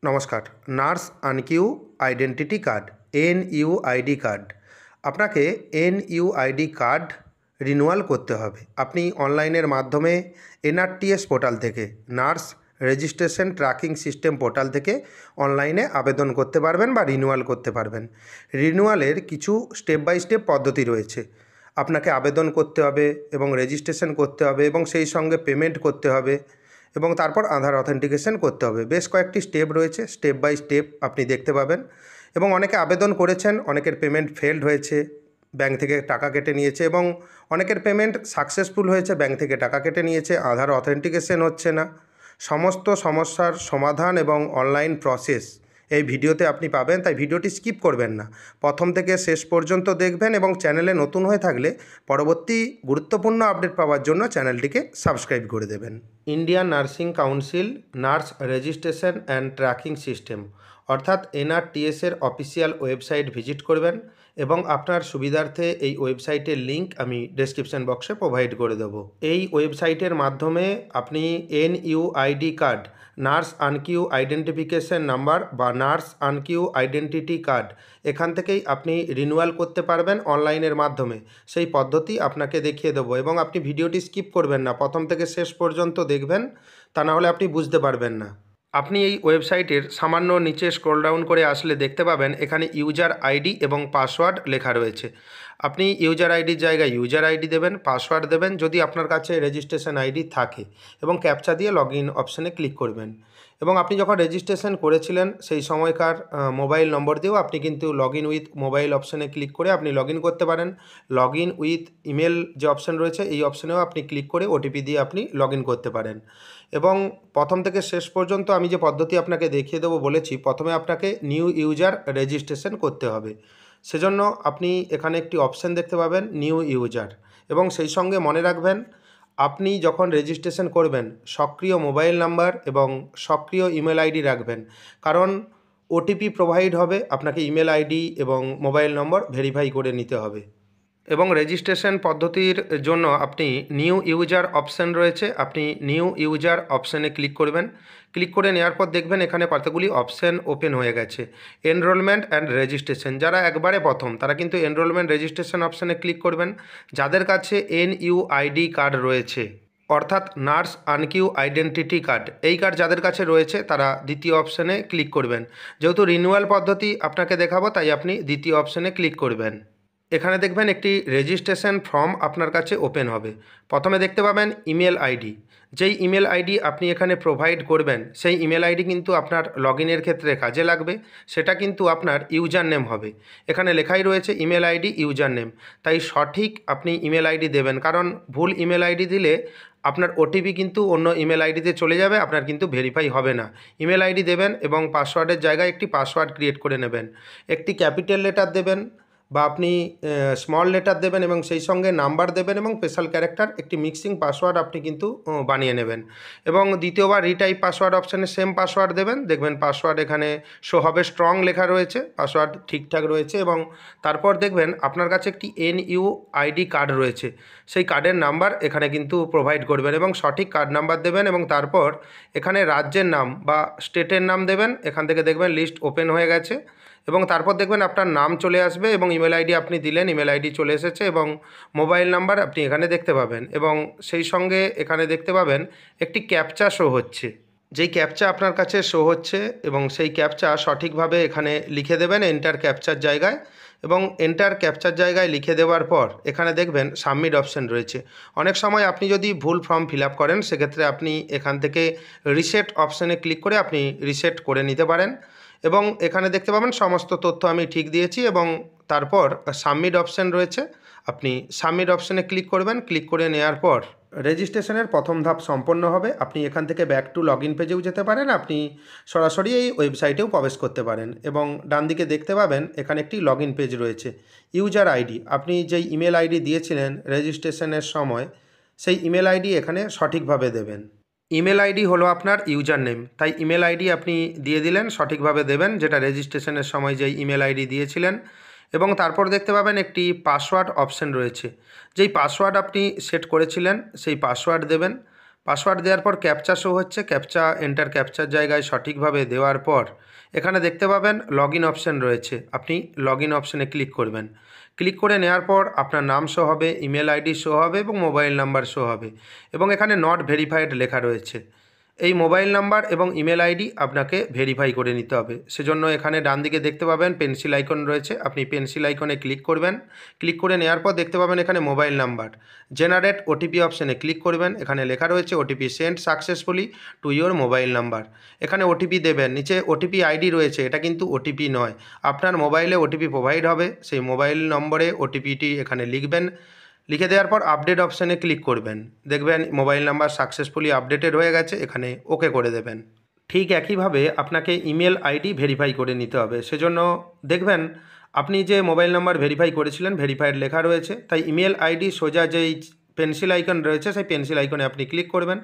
নমস্কার। Nurse আনকিউ identity card এনইউআইডি card আপনাকে এনইউআইডি card renewal করতে হবে। আপনি অনলাইনের মাধ্যমে এনআরটিএস পোর্টাল থেকে nurse registration tracking system portal থেকে অনলাইনে আবেদন করতে পারবেন বা রিনিউয়াল করতে পারবেন। রিনিউয়ালের কিছু স্টেপ বাই স্টেপ পদ্ধতি রয়েছে। আপনাকে আবেদন করতে হবে এবং রেজিস্ট্রেশন করতে হবে এবং সেই সঙ্গে পেমেন্ট করতে হবে এবং তারপর আধার অথেন্টিকেশন করতে হবে। বেশ কয়েকটি স্টেপ রয়েছে, স্টেপ বাই স্টেপ আপনি দেখতে পাবেন। এবং অনেকে আবেদন করেছেন, অনেকের পেমেন্ট ফেলড হয়েছে, ব্যাঙ্ক থেকে টাকা কেটে নিয়েছে, এবং অনেকের পেমেন্ট সাকসেসফুল হয়েছে, ব্যাঙ্ক থেকে টাকা কেটে নিয়েছে, আধার অথেন্টিকেশন হচ্ছে না। সমস্ত সমস্যার সমাধান এবং অনলাইন প্রসেস এই ভিডিওতে আপনি পাবেন, তাই ভিডিওটি স্কিপ করবেন না, প্রথম থেকে শেষ পর্যন্ত দেখবেন এবং চ্যানেলে নতুন হয়ে থাকলে পরবর্তী গুরুত্বপূর্ণ আপডেট পাওয়ার জন্য চ্যানেলটিকে সাবস্ক্রাইব করে দেবেন। Indian nursing council nurse registration and tracking system অর্থাৎ এনআরটিএসের অফিসিয়াল ওয়েবসাইট ভিজিট করবেন এবং আপনার সুবিধার্থে এই ওয়েবসাইটের লিঙ্ক আমি ডেসক্রিপশন বক্সে প্রোভাইড করে দেব। এই ওয়েবসাইটের মাধ্যমে আপনি এনইউআইডি কার্ড, নার্স আনকিউ আইডেন্টিফিকেশন নাম্বার বা নার্স আনকিউ আইডেন্টিটি কার্ড, এখান থেকেই আপনি রিনিউয়াল করতে পারবেন অনলাইনের মাধ্যমে। সেই পদ্ধতি আপনাকে দেখিয়ে দেবো এবং আপনি ভিডিওটি স্কিপ করবেন না, প্রথম থেকে শেষ পর্যন্ত দেখবেন, তা না হলে আপনি বুঝতে পারবেন না। আপনি এই ওয়েবসাইটের সামান্য নিচে স্ক্রল ডাউন করে আসলে দেখতে পাবেন এখানে ইউজার আইডি এবং পাসওয়ার্ড লেখা রয়েছে। আপনি ইউজার আইডির জায়গায় ইউজার আইডি দেবেন, পাসওয়ার্ড দেবেন যদি আপনার কাছে রেজিস্ট্রেশন আইডি থাকে, এবং ক্যাপচা দিয়ে লগ ইন অপশানে ক্লিক করবেন। এবং আপনি যখন রেজিস্ট্রেশন করেছিলেন সেই সময়কার মোবাইল নম্বর দিয়েও আপনি কিন্তু লগ ইন উইথ মোবাইল অপশানে ক্লিক করে আপনি লগ ইন করতে পারেন। লগ ইন উইথ ইমেল যে অপশান রয়েছে এই অপশানেও আপনি ক্লিক করে ওটিপি দিয়ে আপনি লগ ইন করতে পারেন। এবং প্রথম থেকে শেষ পর্যন্ত আমি যে পদ্ধতি আপনাকে দেখিয়ে দেবো বলেছি, প্রথমে আপনাকে নিউ ইউজার রেজিস্ট্রেশন করতে হবে। সেজন্য আপনি এখানে একটি অপশান দেখতে পাবেন নিউ ইউজার, এবং সেই সঙ্গে মনে রাখবেন আপনি যখন রেজিস্ট্রেশন করবেন সক্রিয় মোবাইল নাম্বার এবং সক্রিয় ইমেল আইডি রাখবেন, কারণ ওটিপি প্রোভাইড হবে, আপনাকে ইমেল আইডি এবং মোবাইল নম্বর ভেরিফাই করে নিতে হবে। এবং রেজিস্ট্রেশন পদ্ধতির জন্য আপনি নিউ ইউজার অপশান রয়েছে, আপনি নিউ ইউজার অপশানে ক্লিক করবেন। ক্লিক করে নেওয়ার পর দেখবেন এখানে কতগুলি অপশান ওপেন হয়ে গেছে। এনরোলমেন্ট অ্যান্ড রেজিস্ট্রেশন, যারা একবারে প্রথম তারা কিন্তু এনরোলমেন্ট রেজিস্ট্রেশন অপশানে ক্লিক করবেন। যাদের কাছে এনইউআইডি কার্ড রয়েছে অর্থাৎ নার্স আনকিউ আইডেন্টিটি কার্ড, এই কার্ড যাদের কাছে রয়েছে তারা দ্বিতীয় অপশানে ক্লিক করবেন। যেহেতু রিনিউয়াল পদ্ধতি আপনাকে দেখাবো তাই আপনি দ্বিতীয় অপশানে ক্লিক করবেন। এখানে দেখবেন একটি রেজিস্ট্রেশন ফর্ম আপনার কাছে ওপেন হবে। প্রথমে দেখতে পাবেন ইমেল আইডি, যেই ইমেল আইডি আপনি এখানে প্রোভাইড করবেন সেই ইমেল আইডি কিন্তু আপনার লগ ইনের ক্ষেত্রে কাজে লাগবে, সেটা কিন্তু আপনার ইউজার নেম হবে। এখানে লেখাই রয়েছে ইমেল আইডি ইউজার নেম, তাই সঠিক আপনি ইমেল আইডি দেবেন, কারণ ভুল ইমেল আইডি দিলে আপনার ওটিপি কিন্তু অন্য ইমেল আইডিতে চলে যাবে, আপনার কিন্তু ভেরিফাই হবে না। ইমেল আইডি দেবেন এবং পাসওয়ার্ডের জায়গায় একটি পাসওয়ার্ড ক্রিয়েট করে নেবেন। একটি ক্যাপিটাল লেটার দেবেন বা আপনি স্মল লেটার দেবেন এবং সেই সঙ্গে নাম্বার দেবেন এবং স্পেশাল ক্যারেক্টার, একটি মিক্সিং পাসওয়ার্ড আপনি কিন্তু বানিয়ে নেবেন। এবং দ্বিতীয়বার রিটাইপ পাসওয়ার্ড অপশানে সেম পাসওয়ার্ড দেবেন, দেখবেন পাসওয়ার্ড এখানে শো হবে, স্ট্রং লেখা রয়েছে, পাসওয়ার্ড ঠিকঠাক রয়েছে। এবং তারপর দেখবেন আপনার কাছে একটি এনইউআইডি কার্ড রয়েছে, সেই কার্ডের নাম্বার এখানে কিন্তু প্রোভাইড করবেন এবং সঠিক কার্ড নাম্বার দেবেন। এবং তারপর এখানে রাজ্যের নাম বা স্টেটের নাম দেবেন। এখান থেকে দেখবেন লিস্ট ওপেন হয়ে গেছে এবং তারপর দেখবেন আপনার নাম চলে আসবে এবং ইমেল আইডি আপনি দিলেন, ইমেল আইডি চলে এসেছে এবং মোবাইল নাম্বার আপনি এখানে দেখতে পাবেন। এবং সেই সঙ্গে এখানে দেখতে পাবেন একটি ক্যাপচা শো হচ্ছে, যেই ক্যাপচা আপনার কাছে শো হচ্ছে এবং সেই ক্যাপচা সঠিকভাবে এখানে লিখে দেবেন এন্টার ক্যাপচার জায়গায়। এবং এন্টার ক্যাপচার জায়গায় লিখে দেওয়ার পর এখানে দেখবেন সাবমিট অপশান রয়েছে। অনেক সময় আপনি যদি ভুল ফর্ম ফিল আপ করেন সেক্ষেত্রে আপনি এখান থেকে রিসেট অপশানে ক্লিক করে আপনি রিসেট করে নিতে পারেন। এবং এখানে দেখতে পাবেন সমস্ত তথ্য আমি ঠিক দিয়েছি এবং তারপর সাবমিট অপশান রয়েছে, আপনি সাবমিট অপশানে ক্লিক করবেন। ক্লিক করে নেওয়ার পর রেজিস্ট্রেশনের প্রথম ধাপ সম্পন্ন হবে। আপনি এখান থেকে ব্যাক টু লগ ইন পেজেও যেতে পারেন, আপনি সরাসরি এই ওয়েবসাইটেও প্রবেশ করতে পারেন। এবং ডান দিকে দেখতে পাবেন এখানে একটি লগ ইন পেজ রয়েছে। ইউজার আইডি, আপনি যেই ইমেল আইডি দিয়েছিলেন রেজিস্ট্রেশনের সময় সেই ইমেল আইডি এখানে সঠিকভাবে দেবেন। ইমেল আইডি হলো আপনার ইউজার নেম, তাই ইমেল আইডি আপনি দিয়ে দিলেন, সঠিকভাবে দেবেন যেটা রেজিস্ট্রেশনের সময় যেই ইমেল আইডি দিয়েছিলেন। এবং তারপর দেখতে পাবেন একটি পাসওয়ার্ড অপশান রয়েছে, যেই পাসওয়ার্ড আপনি সেট করেছিলেন সেই পাসওয়ার্ড দেবেন। পাসওয়ার্ড দেওয়ার পর ক্যাপচা শো হচ্ছে, ক্যাপচা এন্টার ক্যাপচার জায়গায় সঠিকভাবে দেওয়ার পর এখানে দেখতে পাবেন লগ ইন অপশান রয়েছে, আপনি লগ ইন অপশানে ক্লিক করবেন। ক্লিক করে নেওয়ার পর আপনার নাম শো হবে, ইমেল আইডি শো হবে এবং মোবাইল নাম্বার শো হবে এবং এখানে নট ভেরিফাইড লেখা রয়েছে। এই মোবাইল নাম্বার এবং ইমেল আইডি আপনাকে ভেরিফাই করে নিতে হবে। সেজন্য এখানে ডান দিকে দেখতে পাবেন পেন্সিল আইকন রয়েছে, আপনি পেন্সিল আইকনে ক্লিক করবেন। ক্লিক করে নেওয়ার পর দেখতে পাবেন এখানে মোবাইল নাম্বার, জেনারেট ওটিপি অপশানে ক্লিক করবেন। এখানে লেখা রয়েছে OTP send successfully to your mobile number. এখানে ওটিপি দেবেন, নিচে ওটিপি আইডি রয়েছে, এটা কিন্তু ওটিপি নয়। আপনার মোবাইলে ওটিপি প্রোভাইড হবে, সেই মোবাইল নম্বরে ওটিপিটি এখানে লিখবেন। লিখে দেওয়ার পর আপডেট অপশানে ক্লিক করবেন, দেখবেন মোবাইল নাম্বার সাকসেসফুলি আপডেটেড হয়ে গেছে, এখানে ওকে করে দেবেন। ঠিক একইভাবে আপনাকে ইমেল আইডি ভেরিফাই করে নিতে হবে। সেজন্য দেখবেন আপনি যে মোবাইল নাম্বার ভেরিফাই করেছিলেন ভেরিফাইড লেখা রয়েছে, তাই ইমেল আইডি সোজা যেই পেন্সিল আইকন রয়েছে সেই পেন্সিল আইকনে আপনি ক্লিক করবেন।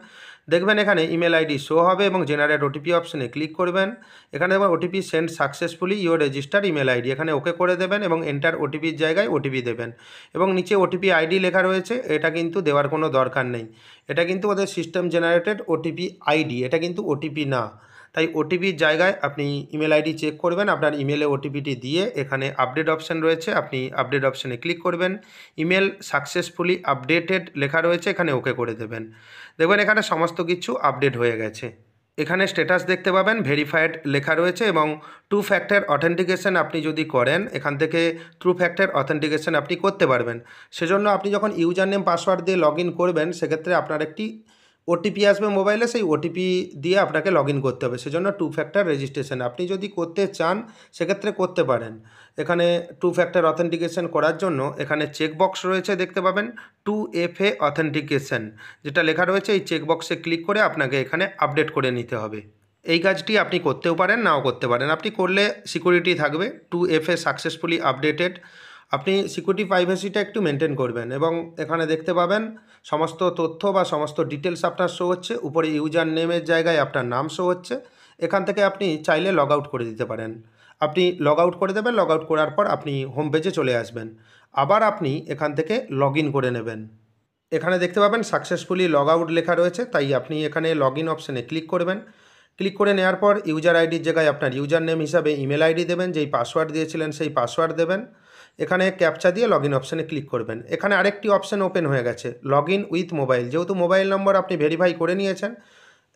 দেখবেন এখানে ইমেল আইডি শো হবে এবং জেনারেট ওটিপি অপশানে ক্লিক করবেন। এখানে দেখবেন OTP send successfully your register email ID, এখানে ওকে করে দেবেন এবং এন্টার ওটিপির জায়গায় ওটিপি দেবেন এবং নিচে ওটিপি আইডি লেখা রয়েছে, এটা কিন্তু দেওয়ার কোনো দরকার নেই। এটা কিন্তু ওদের সিস্টেম জেনারেটেড ওটিপি আইডি, এটা কিন্তু ওটিপি না। তাই ওটিপির জায়গায় আপনি ইমেল আইডি চেক করবেন, আপনার ইমেলে ওটিপিটি দিয়ে এখানে আপডেট অপশান রয়েছে, আপনি আপডেট অপশানে ক্লিক করবেন। ইমেল সাকসেসফুলি আপডেটেড লেখা রয়েছে, এখানে ওকে করে দেবেন। দেখবেন এখানে সমস্ত কিছু আপডেট হয়ে গেছে। এখানে স্ট্যাটাস দেখতে পাবেন ভেরিফাইড লেখা রয়েছে এবং টু ফ্যাক্টর অথেন্টিকেশন আপনি যদি করেন এখান থেকে ট্রু ফ্যাক্টর অথেন্টিকেশন আপনি করতে পারবেন। সেজন্য আপনি যখন ইউজার নেম পাসওয়ার্ড দিয়ে লগ ইন করবেন সেক্ষেত্রে আপনার একটি ওটিপি আসবে মোবাইলে, সেই ওটিপি দিয়ে আপনাকে লগ ইন করতে হবে। সেজন্য টু ফ্যাক্টর রেজিস্ট্রেশন আপনি যদি করতে চান সেক্ষেত্রে করতে পারেন। এখানে টু ফ্যাক্টর অথেন্টিকেশন করার জন্য এখানে চেকবক্স রয়েছে দেখতে পাবেন 2FA অথেন্টিকেশন, যেটা লেখা রয়েছে এই চেকবক্সে ক্লিক করে আপনাকে এখানে আপডেট করে নিতে হবে। এই কাজটি আপনি করতেও পারেন নাও করতে পারেন, আপনি করলে সিকিউরিটি থাকবে 2FA সাকসেসফুলি আপডেটেড। আপনি সিকিউরিটি প্রাইভেসিটা একটু মেনটেন করবেন এবং এখানে দেখতে পাবেন সমস্ত তথ্য বা সমস্ত ডিটেলস আপনার শো হচ্ছে, উপরে ইউজার নেমের জায়গায় আপনার নাম শো হচ্ছে। এখান থেকে আপনি চাইলে লগ আউট করে দিতে পারেন। আপনি লগ আউট করে দেবেন, লগ আউট করার পর আপনি হোম পেজে চলে আসবেন, আবার আপনি এখান থেকে লগ ইন করে নেবেন। এখানে দেখতে পাবেন সাকসেসফুলি লগ আউট লেখা রয়েছে, তাই আপনি এখানে লগ ইন অপশানে ক্লিক করবেন। ক্লিক করে নেওয়ার পর ইউজার আইডির জায়গায় আপনার ইউজার নেম হিসাবে ইমেল আইডি দেবেন, যেই পাসওয়ার্ড দিয়েছিলেন সেই পাসওয়ার্ড দেবেন। এখানে ক্যাপচা দিয়ে লগ ইন অপশানে ক্লিক করবেন। এখানে আরেকটি অপশান ওপেন হয়ে গেছে লগ ইন উইথ মোবাইল, যেহেতু মোবাইল নম্বর আপনি ভেরিফাই করে নিয়েছেন,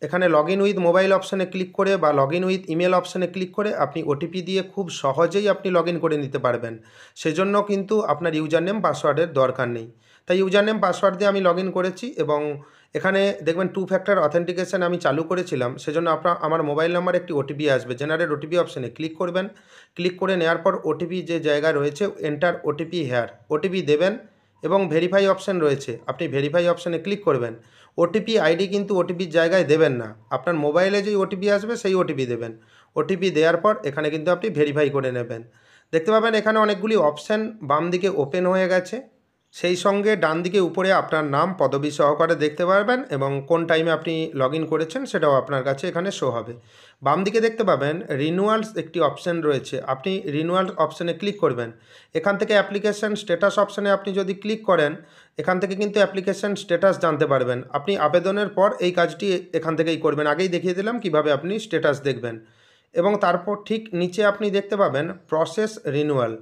এখানে লগ ইন উইথ মোবাইল অপশানে ক্লিক করে বা লগ ইন উইথ ইমেল অপশানে ক্লিক করে আপনি ওটিপি দিয়ে খুব সহজেই আপনি লগ ইন করে নিতে পারবেন। সেজন্য কিন্তু আপনার ইউজার নেম পাসওয়ার্ডের দরকার নেই। তাই ইউজার নেম পাসওয়ার্ড দিয়ে আমি লগ ইন করেছি এবং এখানে দেখবেন টু ফ্যাক্টর অথেন্টিকেশন আমি চালু করেছিলাম, সেজন্য আমার মোবাইল নাম্বারে একটি ওটিপি আসবে, জেনারেট ওটিপি অপশানে ক্লিক করবেন। ক্লিক করে নেওয়ার পর ওটিপি যে জায়গা রয়েছে এন্টার ওটিপি হেয়ার, ওটিপি দেবেন এবং ভেরিফাই অপশান রয়েছে, আপনি ভেরিফাই অপশানে ক্লিক করবেন। ওটিপি আইডি কিন্তু ওটিপির জায়গায় দেবেন না, আপনার মোবাইলে যেই ওটিপি আসবে সেই ওটিপি দেবেন। ওটিপি দেওয়ার পর এখানে কিন্তু আপনি ভেরিফাই করে নেবেন। দেখতে পাবেন এখানে অনেকগুলি অপশান বাম দিকে ওপেন হয়ে গেছে, সেই সঙ্গে ডান দিকে উপরে আপনার নাম পদবি সহকারে দেখতে পারবেন এবং কোন টাইমে আপনি লগ ইন করেছেন সেটাও আপনার কাছে এখানে শো হবে। বাম দিকে দেখতে পাবেন রিনিউয়ালস একটি অপশান রয়েছে, আপনি রিনিউয়াল অপশানে ক্লিক করবেন। এখান থেকে অ্যাপ্লিকেশান স্ট্যাটাস অপশানে আপনি যদি ক্লিক করেন এখান থেকে কিন্তু অ্যাপ্লিকেশান স্ট্যাটাস জানতে পারবেন। আপনি আবেদনের পর এই কাজটি এখান থেকেই করবেন, আগেই দেখিয়ে দিলাম কিভাবে আপনি স্ট্যাটাস দেখবেন। এবং তারপর ঠিক নিচে আপনি দেখতে পাবেন প্রসেস রিনিউয়াল,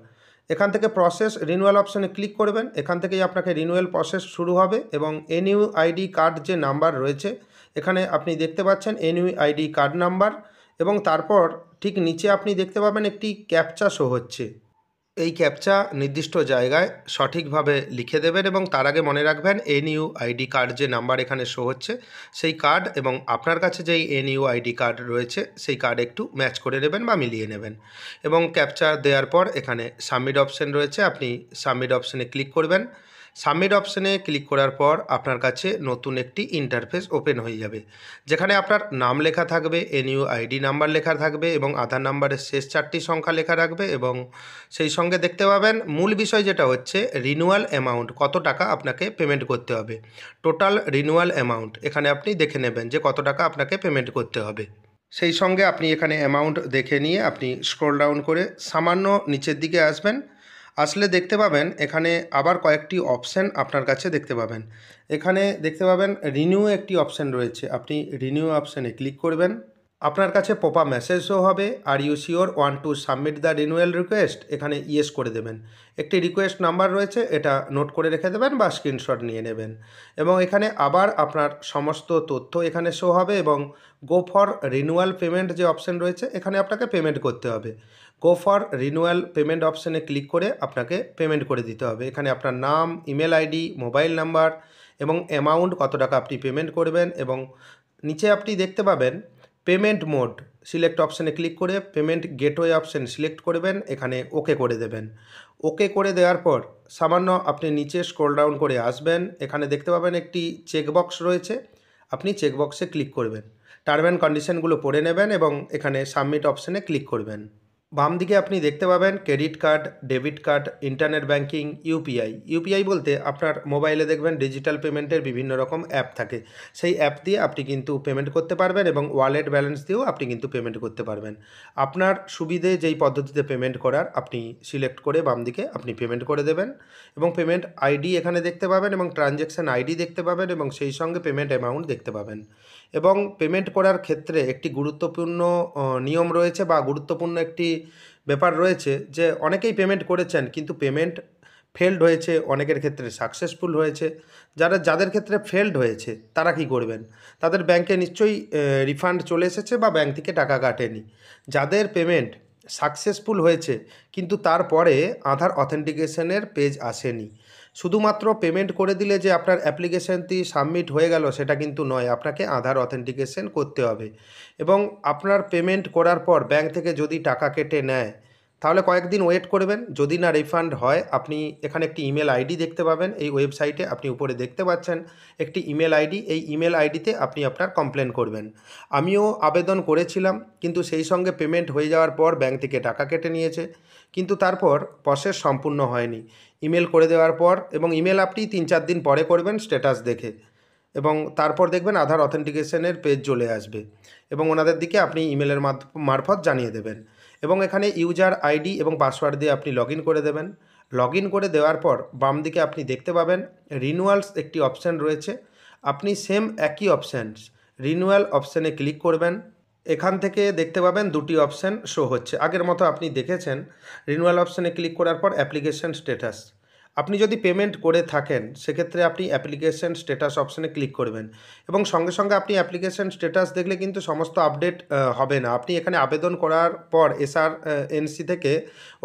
এখান থেকে প্রসেস রিনিউয়াল অপশানে ক্লিক করবেন। এখান থেকেই আপনাকে রিনিউয়াল প্রসেস শুরু হবে এবং এনইউআইডি কার্ড যে নাম্বার রয়েছে এখানে আপনি দেখতে পাচ্ছেন এনইউআইডি কার্ড নাম্বার এবং তারপর ঠিক নিচে আপনি দেখতে পাবেন একটি ক্যাপচা শো হচ্ছে। এই ক্যাপচা নির্দিষ্ট জায়গায় সঠিকভাবে লিখে দেবেন এবং তার আগে মনে রাখবেন এনইউআইডি কার্ড যে নাম্বার এখানে শো হচ্ছে সেই কার্ড এবং আপনার কাছে যেই এনইউআইডি কার্ড রয়েছে সেই কার্ড একটু ম্যাচ করে নেবেন বা মিলিয়ে নেবেন এবং ক্যাপচা দেওয়ার পর এখানে সাবমিট অপশান রয়েছে, আপনি সাবমিট অপশানে ক্লিক করবেন। সাবমিট অপশানে ক্লিক করার পর আপনার কাছে নতুন একটি ইন্টারফেস ওপেন হয়ে যাবে, যেখানে আপনার নাম লেখা থাকবে, এনইউআইডি নাম্বার লেখা থাকবে এবং আধার নাম্বারের শেষ 4টি সংখ্যা লেখা রাখবে এবং সেই সঙ্গে দেখতে পাবেন মূল বিষয় যেটা হচ্ছে রিনিউয়াল অ্যামাউন্ট, কত টাকা আপনাকে পেমেন্ট করতে হবে। টোটাল রিনিউয়াল অ্যামাউন্ট এখানে আপনি দেখে নেবেন যে কত টাকা আপনাকে পেমেন্ট করতে হবে। সেই সঙ্গে আপনি এখানে অ্যামাউন্ট দেখে নিয়ে আপনি স্ক্রল ডাউন করে সামান্য নিচের দিকে আসবেন, আসলে দেখতে পাবেন এখানে আবার কয়েকটি অপশান আপনার কাছে দেখতে পাবেন। এখানে দেখতে পাবেন রিনিউ একটি অপশান রয়েছে। আপনি রিনিউ অপশানে ক্লিক করবেন। আপনার কাছে পপ আপ মেসেজ শো হবে, are you sure want to submit the renewal request, এখানে ইয়েস করে দেবেন। একটি রিকোয়েস্ট নাম্বার রয়েছে, এটা নোট করে রেখে দেবেন বা স্ক্রিনশট নিয়ে নেবেন। এবং এখানে আবার আপনার সমস্ত তথ্য এখানে শো হবে এবং গো ফর রিনিউয়াল পেমেন্ট যে অপশান রয়েছে এখানে আপনাকে পেমেন্ট করতে হবে। গো ফর রিনিউয়াল পেমেন্ট অপশানে ক্লিক করে আপনাকে পেমেন্ট করে দিতে হবে। এখানে আপনার নাম, ইমেল আইডি, মোবাইল নাম্বার এবং অ্যামাউন্ট কত টাকা আপনি পেমেন্ট করবেন, এবং নিচে আপনি দেখতে পাবেন পেমেন্ট মোড, সিলেক্ট অপশানে ক্লিক করে পেমেন্ট গেটওয়ে অপশান সিলেক্ট করবেন, এখানে ওকে করে দেবেন। ওকে করে দেওয়ার পর সামান্য আপনি নিচে স্ক্রল ডাউন করে আসবেন, এখানে দেখতে পাবেন একটি চেকবক্স রয়েছে, আপনি চেকবক্সে ক্লিক করবেন। টার্ম অ্যান্ড কন্ডিশনগুলো পড়ে নেবেন এবং এখানে সাবমিট অপশানে ক্লিক করবেন। বাম দিকে আপনি দেখতে পাবেন credit card, debit card, internet banking, UPI. UPI বলতে আপনার মোবাইলে দেখবেন ডিজিটাল পেমেন্টের বিভিন্ন রকম অ্যাপ থাকে, সেই অ্যাপ দিয়ে আপনি কিন্তু পেমেন্ট করতে পারবেন এবং ওয়ালেট ব্যালেন্স দিয়েও আপনি কিন্তু পেমেন্ট করতে পারবেন। আপনার সুবিধে যেই পদ্ধতিতে পেমেন্ট করার আপনি সিলেক্ট করে বাম দিকে আপনি পেমেন্ট করে দেবেন এবং পেমেন্ট আইডি এখানে দেখতে পাবেন এবং ট্রানজ্যাকশান আইডি দেখতে পাবেন এবং সেই সঙ্গে পেমেন্ট অ্যামাউন্ট দেখতে পাবেন। এবং পেমেন্ট করার ক্ষেত্রে একটি গুরুত্বপূর্ণ নিয়ম রয়েছে বা গুরুত্বপূর্ণ একটি ব্যাপার রয়েছে যে অনেকেই পেমেন্ট করেছেন কিন্তু পেমেন্ট ফেলড হয়েছে, অনেকের ক্ষেত্রে সাকসেসফুল হয়েছে। যাদের ক্ষেত্রে ফেলড হয়েছে তারা কি করবেন? তাদের ব্যাংকে নিশ্চয়ই রিফান্ড চলে এসেছে বা ব্যাংক থেকে টাকা কাটেনি। যাদের পেমেন্ট সাকসেসফুল হয়েছে কিন্তু তারপরে আধার অথেন্টিকেশনের পেজ আসেনি, শুধুমাত্র পেমেন্ট করে দিলে যে আপনার অ্যাপ্লিকেশনটি সাবমিট হয়ে গেল সেটা কিন্তু নয়, আপনাকে আধার অথেন্টিকেশন করতে হবে। এবং আপনার পেমেন্ট করার পর ব্যাংক থেকে যদি টাকা কেটে নেয় তাহলে কয়েকদিন ওয়েট করবেন, যদি না রিফান্ড হয় আপনি এখানে একটি ইমেল আইডি দেখতে পাবেন, এই ওয়েবসাইটে আপনি উপরে দেখতে পাচ্ছেন একটি ইমেল আইডি, এই ইমেল আইডিতে আপনি আপনার কমপ্লেন করবেন। আমিও আবেদন করেছিলাম কিন্তু সেই সঙ্গে পেমেন্ট হয়ে যাওয়ার পর ব্যাংক থেকে টাকা কেটে নিয়েছে, কিন্তু তারপর প্রসেস সম্পূর্ণ হয়নি। ইমেল করে দেওয়ার পর, এবং ইমেল আপনি 3-4 দিন পরে করবেন স্ট্যাটাস দেখে, এবং তারপর দেখবেন আধার অথেন্টিকেশনের পেজ চলে আসবে এবং ওনাদের দিকে আপনি ইমেলের মারফত জানিয়ে দেবেন। এবং এখানে ইউজার আইডি এবং পাসওয়ার্ড দিয়ে আপনি লগ ইন করে দেবেন। লগ ইন করে দেওয়ার পর বাম দিকে আপনি দেখতে পাবেন রিনিউয়ালস একটি অপশান রয়েছে, আপনি সেম একই অপশানস রিনিউয়াল অপশানে ক্লিক করবেন। এখান থেকে দেখতে পাবেন দুটি অপশান শো হচ্ছে, আগের মতো আপনি দেখেছেন। রিনিউয়াল অপশানে ক্লিক করার পর অ্যাপ্লিকেশন স্ট্যাটাস, আপনি যদি পেমেন্ট করে থাকেন সেক্ষেত্রে আপনি অ্যাপ্লিকেশন স্ট্যাটাস অপশানে ক্লিক করবেন এবং সঙ্গে সঙ্গে আপনি অ্যাপ্লিকেশন স্ট্যাটাস দেখলে কিন্তু সমস্ত আপডেট হবে না। আপনি এখানে আবেদন করার পর এসআরএনসি থেকে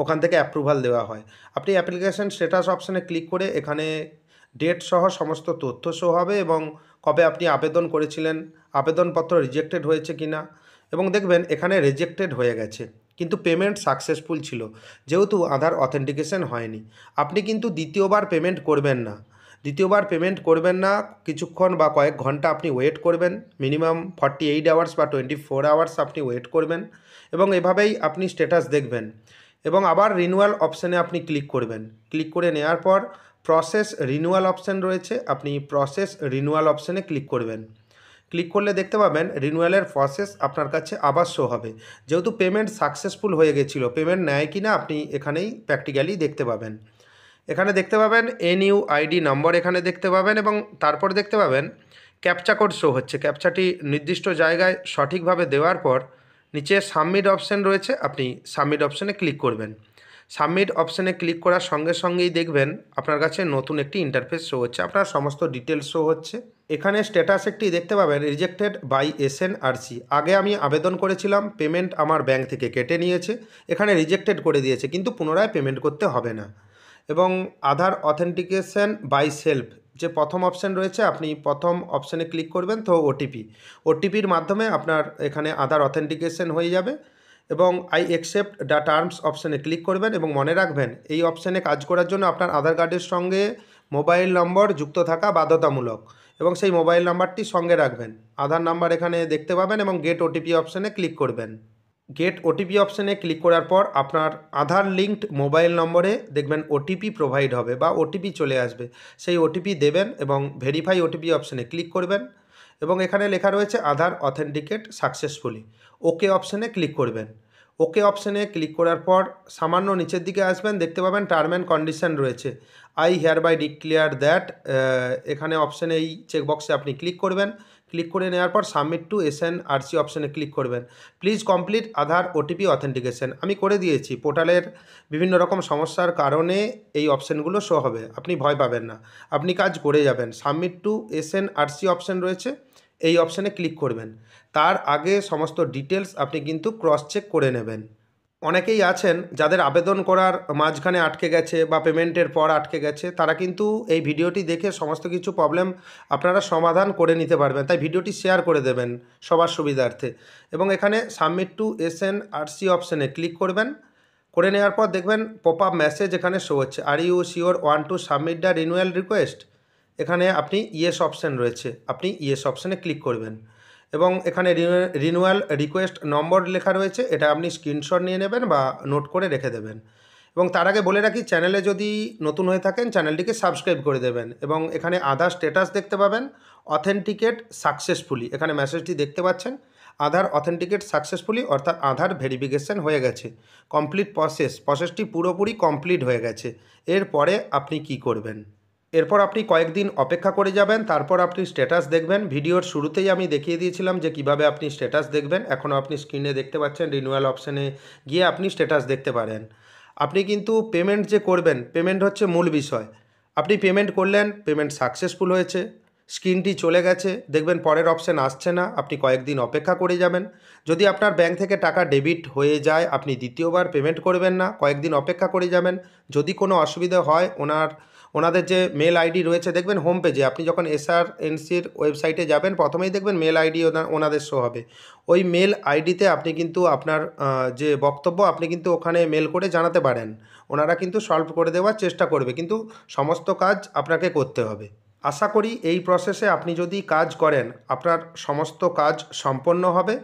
ওখান থেকে অ্যাপ্রুভাল দেওয়া হয়। আপনি অ্যাপ্লিকেশন স্ট্যাটাস অপশানে ক্লিক করে এখানে ডেট সহ সমস্ত তথ্য শো হবে এবং কবে আপনি আবেদন করেছিলেন, আবেদনপত্র রিজেক্টেড হয়েছে কি না, এবং দেখবেন এখানে রিজেক্টেড হয়ে গেছে কিন্তু পেমেন্ট সাকসেসফুল ছিল, যেহেতু আধার অথেন্টিকেশন হয়নি। আপনি কিন্তু দ্বিতীয়বার পেমেন্ট করবেন না, দ্বিতীয়বার পেমেন্ট করবেন না, কিছুক্ষণ বা কয়েক ঘন্টা আপনি ওয়েট করবেন, মিনিমাম 48 আওয়ার্স বা 24 আওয়ার্স আপনি ওয়েট করবেন এবং এভাবেই আপনি স্ট্যাটাস দেখবেন এবং আবার রিনিউয়াল অপশানে আপনি ক্লিক করবেন। ক্লিক করে নেওয়ার পর প্রসেস রিনিউয়াল অপশান রয়েছে, আপনি প্রসেস রিনিউয়াল অপশানে ক্লিক করবেন। ক্লিক করলে দেখতে পাবেন রিনিউয়ালের প্রসেস আপনার কাছে আবার শো হবে, যেহেতু পেমেন্ট সাকসেসফুল হয়ে গেছিলো, পেমেন্ট নেয় কি না আপনি এখানেই প্র্যাকটিক্যালি দেখতে পাবেন। এখানে দেখতে পাবেন NUID নম্বর এখানে দেখতে পাবেন এবং তারপর দেখতে পাবেন ক্যাপচা কোড শো হচ্ছে। ক্যাপচাটি নির্দিষ্ট জায়গায় সঠিকভাবে দেওয়ার পর নিচে সাবমিট অপশান রয়েছে, আপনি সাবমিট অপশানে ক্লিক করবেন। সাবমিট অপশানে ক্লিক করার সঙ্গে সঙ্গেই দেখবেন আপনার কাছে নতুন একটি ইন্টারফেস শো হচ্ছে, আপনার সমস্ত ডিটেলস শো হচ্ছে। এখানে স্ট্যাটাস একটি দেখতে পাবেন রিজেক্টেড বাই SNRC, আগে আমি আবেদন করেছিলাম, পেমেন্ট আমার ব্যাংক থেকে কেটে নিয়েছে, এখানে রিজেক্টেড করে দিয়েছে কিন্তু পুনরায় পেমেন্ট করতে হবে না। এবং আধার অথেন্টিকেশন বাই সেলফ যে প্রথম অপশান রয়েছে, আপনি প্রথম অপশানে ক্লিক করবেন তো ওটিপির মাধ্যমে আপনার এখানে আধার অথেন্টিকেশন হয়ে যাবে এবং আই অ্যাকসেপ্ট দ্য টার্মস অপশানে ক্লিক করবেন এবং মনে রাখবেন এই অপশানে কাজ করার জন্য আপনার আধার কার্ডের সঙ্গে মোবাইল নম্বর যুক্ত থাকা বাধ্যতামূলক এবং সেই মোবাইল নাম্বারটি সঙ্গে রাখবেন। আধার নাম্বার এখানে দেখতে পাবেন এবং গেট ওটিপি অপশানে ক্লিক করবেন। গেট ওটিপি অপশানে ক্লিক করার পর আপনার আধার লিঙ্কড মোবাইল নম্বরে দেখবেন ওটিপি প্রোভাইড হবে বা ওটিপি চলে আসবে, সেই ওটিপি দেবেন এবং ভেরিফাই ওটিপি অপশানে ক্লিক করবেন এবং এখানে লেখা রয়েছে আধার অথেন্টিকেট সাকসেসফুলি, ওকে অপশানে ক্লিক করবেন। ওকে অপশানে ক্লিক করার পর সামান্য নিচের দিকে আসবেন, দেখতে পাবেন টার্ম অ্যান্ড কন্ডিশন রয়েছে। I hereby declare that, এখানে অপশানে এই চেকবক্সে আপনি ক্লিক করবেন। ক্লিক করে নেওয়ার পর সাবমিট টু এসএনআরসি অপশানে ক্লিক করবেন। Please complete Aadhaar OTP authentication, আমি করে দিয়েছি। পোর্টালের বিভিন্ন রকম সমস্যার কারণে এই অপশানগুলো শো হবে, আপনি ভয় পাবেন না, আপনি কাজ করে যাবেন। সাবমিট টু এসএনআরসি অপশান রয়েছে, এই অপশানে ক্লিক করবেন। তার আগে সমস্ত ডিটেলস আপনি কিন্তু ক্রস চেক করে নেবেন। অনেকেই আছেন যাদের আবেদন করার মাঝখানে আটকে গেছে বা পেমেন্টের পর আটকে গেছে, তারা কিন্তু এই ভিডিওটি দেখে সমস্ত কিছু প্রবলেম আপনারা সমাধান করে নিতে পারবেন। তাই ভিডিওটি শেয়ার করে দেবেন সবার সুবিধার্থে। এবং এখানে সাবমিট টু এসএনআরসি অপশানে ক্লিক করবেন। করে নেওয়ার পর দেখবেন পপ আপ মেসেজ এখানে শো হচ্ছে, are you sure want to submit the renewal request. এখানে আপনি ইয়েস অপশান রয়েছে, আপনি ইয়েস অপশানে ক্লিক করবেন। এবং এখানে রিনিউয়াল রিকোয়েস্ট নম্বর লেখা রয়েছে, এটা আপনি স্ক্রিনশট নিয়ে নেবেন বা নোট করে রেখে দেবেন। এবং তার আগে বলে রাখি, চ্যানেলে যদি নতুন হয়ে থাকেন চ্যানেলটিকে সাবস্ক্রাইব করে দেবেন। এবং এখানে আধার স্ট্যাটাস দেখতে পাবেন, অথেন্টিকেট সাকসেসফুলি, এখানে মেসেজটি দেখতে পাচ্ছেন, আধার অথেন্টিকেট সাকসেসফুলি, অর্থাৎ আধার ভেরিফিকেশন হয়ে গেছে। কমপ্লিট প্রসেসটি পুরোপুরি কমপ্লিট হয়ে গেছে। এরপরে আপনি কি করবেন? এরপর আপনি কয়েকদিন অপেক্ষা করে যাবেন, তারপর আপনি স্ট্যাটাস দেখবেন। ভিডিওর শুরুতেই আমি দেখিয়ে দিয়েছিলাম যে কিভাবে আপনি স্ট্যাটাস দেখবেন। এখনও আপনি স্ক্রিনে দেখতে পাচ্ছেন, রিনিউয়াল অপশানে গিয়ে আপনি স্ট্যাটাস দেখতে পারেন। আপনি কিন্তু পেমেন্ট যে করবেন, পেমেন্ট হচ্ছে মূল বিষয়। আপনি পেমেন্ট করলেন, পেমেন্ট সাকসেসফুল হয়েছে, স্ক্রিনটি চলে গেছে, দেখবেন পরের অপশান আসছে না, আপনি কয়েকদিন অপেক্ষা করে যাবেন। যদি আপনার ব্যাংক থেকে টাকা ডেবিট হয়ে যায়, আপনি দ্বিতীয়বার পেমেন্ট করবেন না, কয়েকদিন অপেক্ষা করে যাবেন। যদি কোনো অসুবিধা হয়, ওনাদের যে মেল আইডি রয়েছে দেখবেন হোম পেজে, আপনি যখন এসআরএনসির ওয়েবসাইটে যাবেন প্রথমেই দেখবেন মেল আইডি ওনাদের শো হবে। ওই মেল আইডিতে আপনি কিন্তু আপনার যে বক্তব্য আপনি কিন্তু ওখানে মেল করে জানাতে পারেন। ওনারা কিন্তু সলভ করে দেওয়ার চেষ্টা করবে, কিন্তু সমস্ত কাজ আপনাকে করতে হবে। আশা করি এই প্রসেসে আপনি যদি কাজ করেন, আপনার সমস্ত কাজ সম্পন্ন হবে।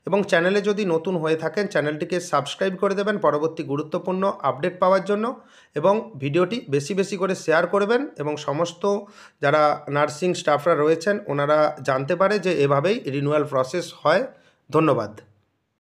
এবং চ্যানেলে যদি নতুন হয়ে থাকেন, চ্যানেলটিকে সাবস্ক্রাইব করে দেবেন পরবর্তী গুরুত্বপূর্ণ আপডেট পাওয়ার জন্য। এবং ভিডিওটি বেশি বেশি করে শেয়ার করবেন, এবং সমস্ত যারা নার্সিং স্টাফরা রয়েছেন ওনারা জানতে পারে যে এভাবেই রিনিউয়াল প্রসেস হয়। ধন্যবাদ।